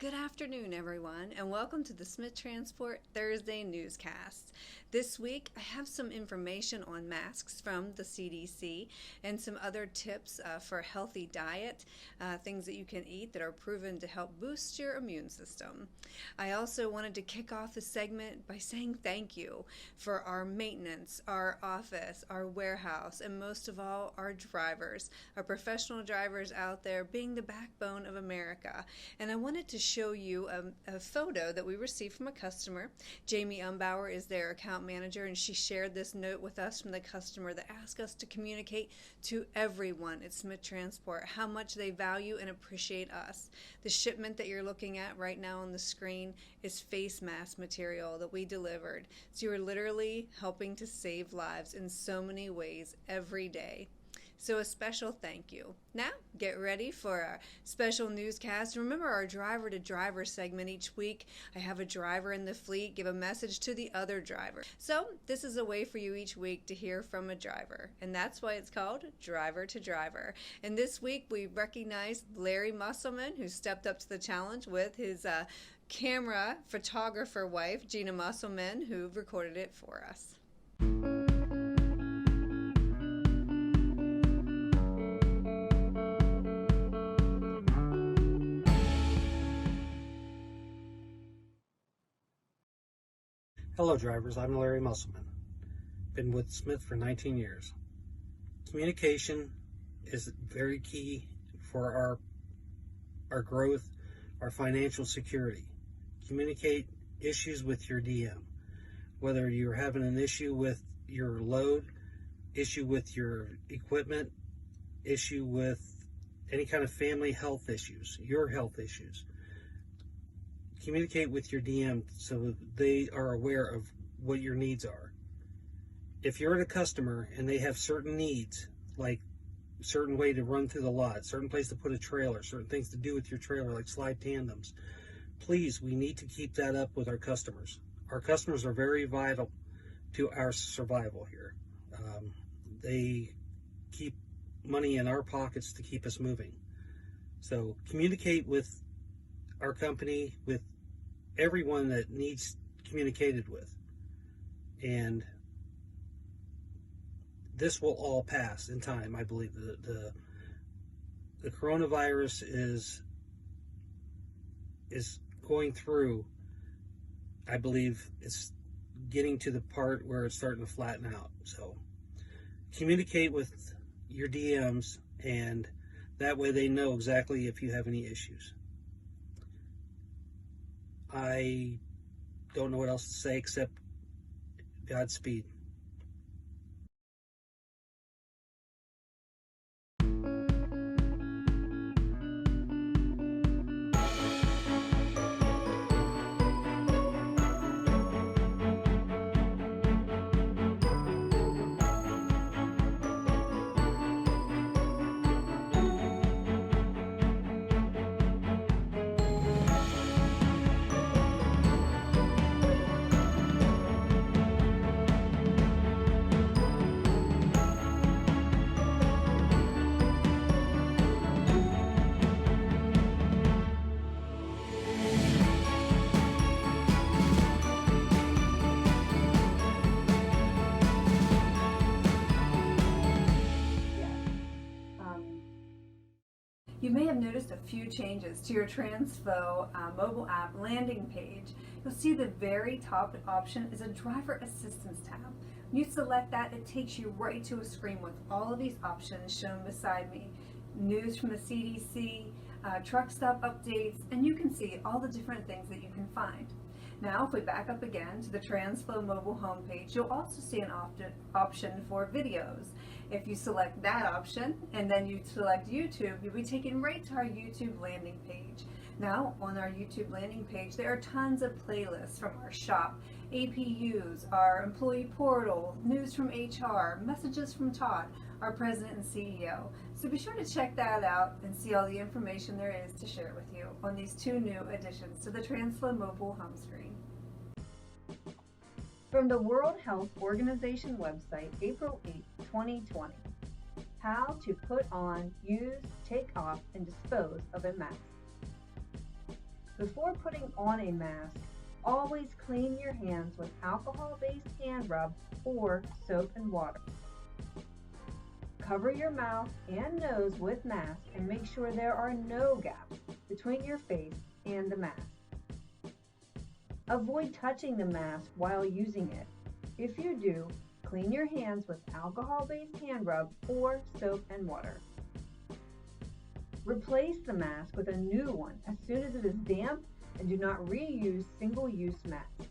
Good afternoon, everyone, and welcome to the Smith Transport Thursday Newscast. This week, I have some information on masks from the CDC and some other tips for a healthy diet, things that you can eat that are proven to help boost your immune system. I also wanted to kick off the segment by saying thank you for our maintenance, our office, our warehouse, and most of all, our drivers, our professional drivers out there being the backbone of America. And I wanted to show you a photo that we received from a customer. Jamie Umbauer is their account manager, and she shared this note with us from the customer that asked us to communicate to everyone at Smith Transport how much they value and appreciate us. The shipment that you're looking at right now on the screen is face mask material that we delivered. So you're literally helping to save lives in so many ways every day. So a special thank you. Now, get ready for our special newscast. Remember our driver to driver segment each week. I have a driver in the fleet give a message to the other driver. So this is a way for you each week to hear from a driver. And that's why it's called Driver to Driver. And this week we recognize Larry Musselman, who stepped up to the challenge with his camera photographer wife, Gina Musselman, who recorded it for us. Hello drivers, I'm Larry Musselman. Been with Smith for 19 years. Communication is very key for our growth, our financial security. Communicate issues with your DM. Whether you're having an issue with your load, issue with your equipment, issue with any kind of family health issues, your health issues. Communicate with your DM so they are aware of what your needs are. If you're at a customer and they have certain needs, like certain way to run through the lot, certain place to put a trailer, certain things to do with your trailer, like slide tandems, please, we need to keep that up with our customers. Our customers are very vital to our survival here. They keep money in our pockets to keep us moving. So communicate with our company, with everyone that needs communicated with, and this will all pass in time. I believe the coronavirus is going through. I believe it's getting to the part where it's starting to flatten out. So communicate with your DMs, and that way they know exactly if you have any issues. I don't know what else to say except Godspeed. You may have noticed a few changes to your Transflo mobile app landing page. You'll see the very top option is a driver assistance tab. When you select that, it takes you right to a screen with all of these options shown beside me. News from the CDC, truck stop updates, and you can see all the different things that you can find. Now, if we back up again to the Transflo Mobile Home page, you'll also see an option for videos. If you select that option and then you select YouTube, you'll be taken right to our YouTube landing page. Now, on our YouTube landing page, there are tons of playlists from our shop, APUs, our employee portal, news from HR, messages from Todd, our president and CEO. So be sure to check that out and see all the information there is to share with you on these two new additions to the Transflo Mobile Home Screen. From the World Health Organization website, April 8, 2020. How to put on, use, take off, and dispose of a mask. Before putting on a mask, always clean your hands with alcohol-based hand rub or soap and water. Cover your mouth and nose with mask and make sure there are no gaps between your face and the mask. Avoid touching the mask while using it. If you do, clean your hands with alcohol-based hand rub or soap and water. Replace the mask with a new one as soon as it is damp and do not reuse single-use masks.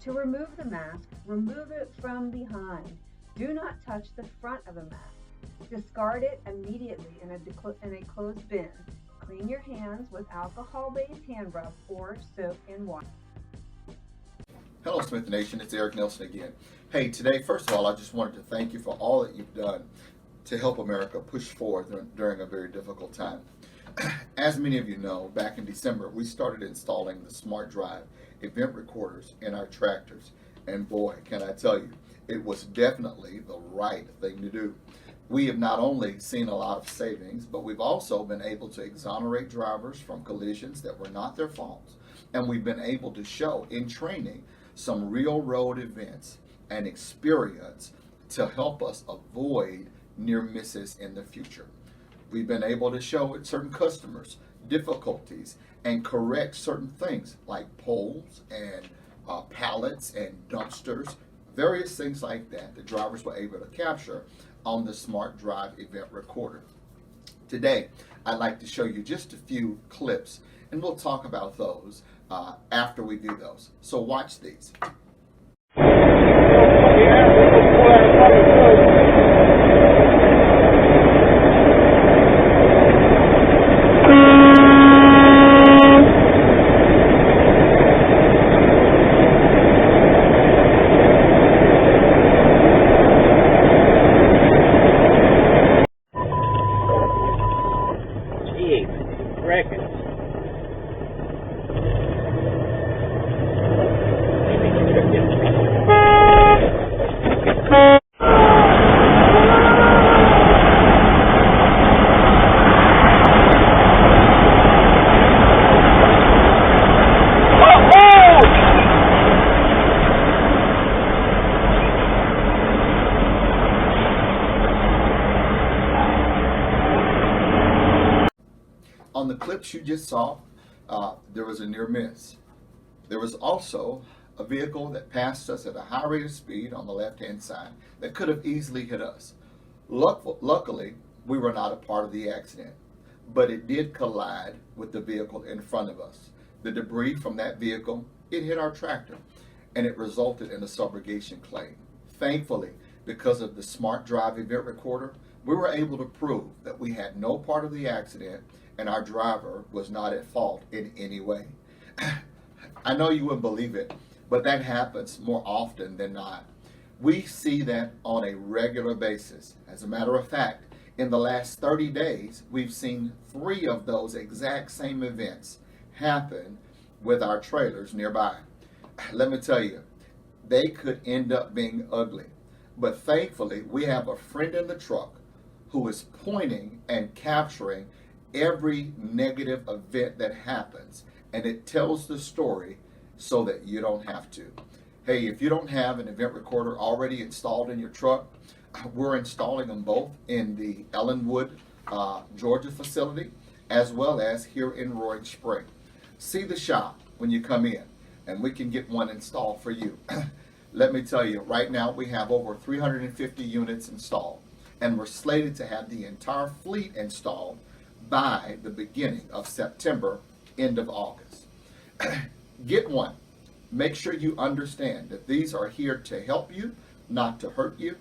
To remove the mask, remove it from behind. Do not touch the front of the mask. Discard it immediately in a closed bin. Clean your hands with alcohol-based hand rub or soap and water. Hello, Smith Nation. It's Eric Nelson again. Hey, today, first of all, I just wanted to thank you for all that you've done to help America push forward during a very difficult time. As many of you know, back in December, we started installing the Smart Drive event recorders in our tractors. And boy, can I tell you, it was definitely the right thing to do. We have not only seen a lot of savings, but we've also been able to exonerate drivers from collisions that were not their faults. And we've been able to show in training some real road events and experience to help us avoid near misses in the future. We've been able to show certain customers difficulties and correct certain things like poles and pallets and dumpsters, various things like that the drivers were able to capture on the Smart Drive event recorder. Today, I'd like to show you just a few clips, and we'll talk about those after we do those. So watch these. On the clips you just saw, there was a near miss. There was also a vehicle that passed us at a high rate of speed on the left-hand side that could have easily hit us. Luckily, we were not a part of the accident, but it did collide with the vehicle in front of us. The debris from that vehicle, it hit our tractor, and it resulted in a subrogation claim. Thankfully, because of the Smart Drive event recorder, we were able to prove that we had no part of the accident and our driver was not at fault in any way. I know you wouldn't believe it, but that happens more often than not. We see that on a regular basis. As a matter of fact, in the last 30 days, we've seen 3 of those exact same events happen with our trailers nearby. Let me tell you, they could end up being ugly. But thankfully, we have a friend in the truck who is pointing and capturing every negative event that happens, and it tells the story so that you don't have to. Hey, if you don't have an event recorder already installed in your truck, we're installing them both in the Ellenwood, Georgia facility, as well as here in Roaring Spring. See the shop when you come in, and we can get one installed for you. Let me tell you, right now we have over 350 units installed, and we're slated to have the entire fleet installed by the beginning of September, end of August. Get one. Make sure you understand that these are here to help you, not to hurt you.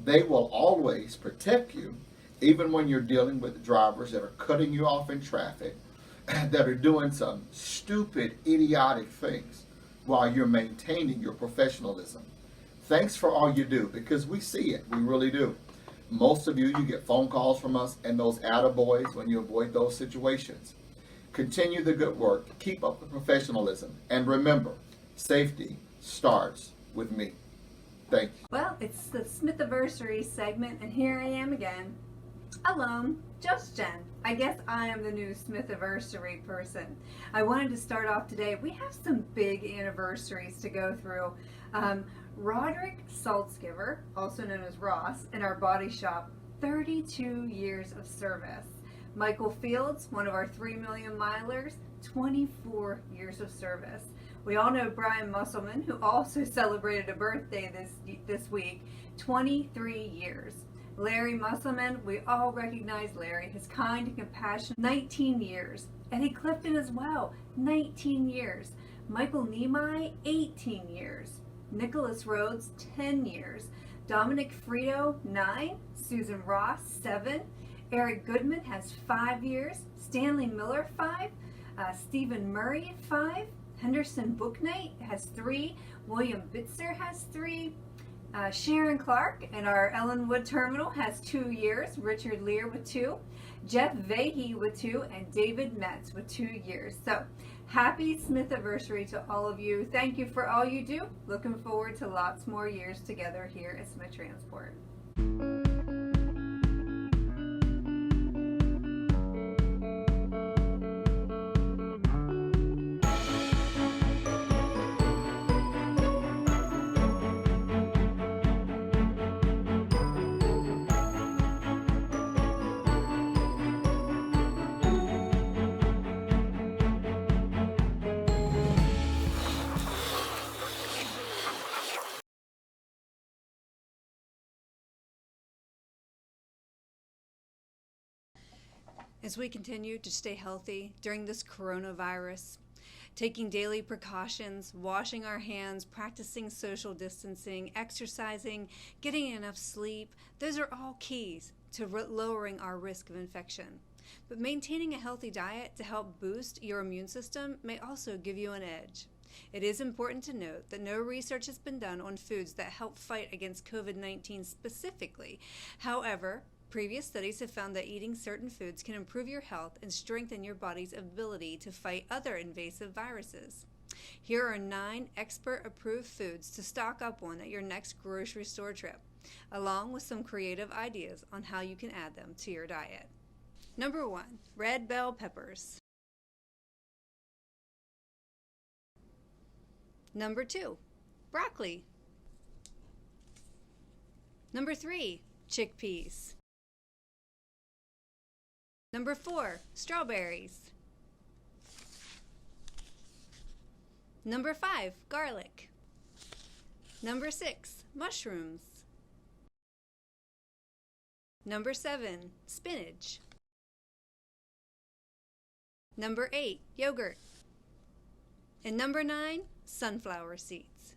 They will always protect you, even when you're dealing with drivers that are cutting you off in traffic, that are doing some stupid, idiotic things while you're maintaining your professionalism. Thanks for all you do, because we see it. We really do. Most of you get phone calls from us and those attaboys when you avoid those situations. Continue the good work. Keep up the professionalism. And remember, safety starts with me. Thank you. Well, it's the Smith-A-Versaries segment, and here I am again, alone, just Jen. I guess I am the new Smith-A-Versary person. I wanted to start off today. We have some big anniversaries to go through. Roderick Saltzgiver, also known as Ross, in our body shop, 32 years of service. Michael Fields, one of our 3 million milers, 24 years of service. We all know Brian Musselman, who also celebrated a birthday this week, 23 years. Larry Musselman, we all recognize Larry, his kind and compassion, 19 years. Eddie Clifton as well, 19 years. Michael Nemai, 18 years. Nicholas Rhodes, 10 years. Dominic Frito, 9. Susan Ross, 7. Eric Goodman has 5 years. Stanley Miller, 5. Stephen Murray, 5. Henderson Booknight has 3. William Bitzer has 3. Sharon Clark in our Ellenwood terminal has 2 years. Richard Lear with 2. Jeff Vahey with 2. And David Metz with 2 years. So happy Smith-A-Versary to all of you. Thank you for all you do. Looking forward to lots more years together here at Smith Transport. As we continue to stay healthy during this coronavirus, taking daily precautions, washing our hands, practicing social distancing, exercising, getting enough sleep, those are all keys to lowering our risk of infection. But maintaining a healthy diet to help boost your immune system may also give you an edge. It is important to note that no research has been done on foods that help fight against COVID-19 specifically. However, previous studies have found that eating certain foods can improve your health and strengthen your body's ability to fight other invasive viruses. Here are 9 expert-approved foods to stock up on at your next grocery store trip, along with some creative ideas on how you can add them to your diet. Number 1, red bell peppers. Number 2, broccoli. Number 3, chickpeas. Number 4, strawberries. Number 5, garlic. Number 6, mushrooms. Number 7, spinach. Number 8, yogurt. And number 9, sunflower seeds.